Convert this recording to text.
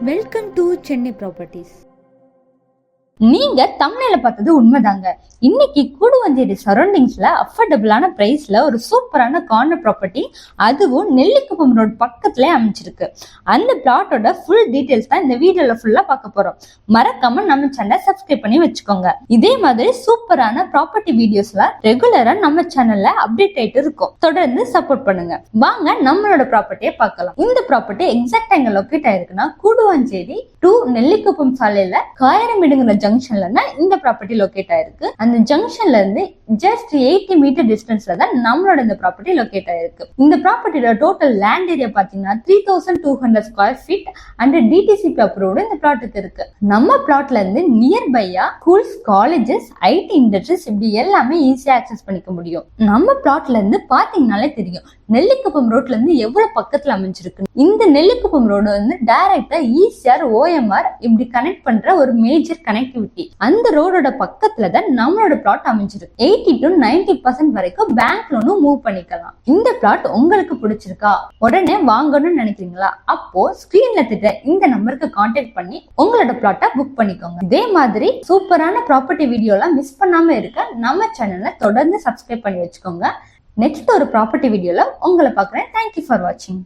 Welcome to Chennai properties. நீங்க தமிழ்ல பார்த்தது உண்மைதாங்க. இன்னைக்கு கூடுவஞ்சேரி சரௌண்டிங்ஸ்ல அஃபோர்டபுளான பிரைஸ்ல ஒரு சூப்பரான கார்னர் ப்ராப்பர்ட்டி, அதுவும் நெல்லிக்குப்பம் ரோட் பக்கத்துலயே அமைச்சிருக்கு. அந்த பிளாட்டோட ஃபுல் டீடைல்ஸ் தான் இந்த வீடியோல ஃபுல்லா பார்க்க போறோம். மறக்காம நம்ம சேனலை சப்ஸ்கிரைப் பண்ணி வச்சுக்கோங்க. இதே மாதிரி சூப்பரான ப்ராப்பர்ட்டி வீடியோஸ்ல ரெகுலரா நம்ம சேனல்ல அப்டேட் ஆயிட்டு இருக்கும். தொடர்ந்து சப்போர்ட் பண்ணுங்க. வாங்க நம்மளோட ப்ராப்பர்ட்டியை பார்க்கலாம். இந்த ப்ராப்பர்ட்டி எக்ஸாக்டா எங்க லொகேட் ஆயிருக்குன்னா கூடுவஞ்சேரி டு நெல்லிக்குப்பம் சாலையில காயரமேடுங்கிற ஜங்ஷன்ல தான் இந்த ப்ராப்பர்ட்டி லொகேட் ஆயிருக்கு. அந்த ஜங்ஷன்ல இருந்து ஜஸ்ட் 80 மீட்டர் டிஸ்டன்ஸ்ல தான் நம்மளோட இந்த ப்ராப்பர்ட்டி லொகேட் ஆயிருக்கு. இந்த ப்ராப்பர்ட்டியோட டோட்டல் லேண்ட் ஏரியா பாத்தீங்கன்னா 3200 square feet and DTCP approved இந்த பிளாட்டுக்கு இருக்கு. நம்ம பிளாட்ல இருந்து நியர்பையா ஸ்கூல்ஸ், காலேஜஸ், ஐடி இண்டஸ்ட்ரீஸ் இப்படி எல்லாமே ஈஸியா ஆக்சஸ் பண்ணிக்க முடியும். நம்ம பிளாட்ல இருந்து பாத்தீங்கன்னாலே தெரியும் நெல்லிக்குப்பம் ரோட்ல இருந்து எவ்வளவு பக்கத்துல அமைஞ்சிருக்கு. இந்த நெல்லிக்குப்பம் ரோடு வந்து டைரக்டா ஈசிஆர், ஓஎம்ஆர் இப்படி கனெக்ட் பண்ற ஒரு மேஜர் கனெக்டிவிட்டி. அந்த ரோடோட பக்கத்துல தான் நம்மளோட பிளாட் அமைஞ்சிருக்கு. 80 to 90% வரைக்கும் பேங்க் லோனும் மூவ் பண்ணிக்கலாம். இந்த பிளாட் உங்களுக்கு பிடிச்சிருக்கா, உடனே வாங்கணும்னு நினைக்கிறீங்களா? அப்போ ஸ்கிரீன்ல திட்ட இந்த நம்பருக்கு கான்டாக்ட் பண்ணி உங்களோட பிளாட்டை புக் பண்ணிக்கோங்க. இதே மாதிரி சூப்பரான ப்ராப்பர்ட்டி வீடியோலாம் மிஸ் பண்ணாம இருக்க நம்ம சேனலை தொடர்ந்து சப்ஸ்கிரைப் பண்ணி வச்சுக்கோங்க. நெக்ஸ்ட் ஒரு ப்ராப்பர்ட்டி வீடியோல உங்களை பார்க்குறேன். தேங்க்யூ ஃபார் வாட்சிங்.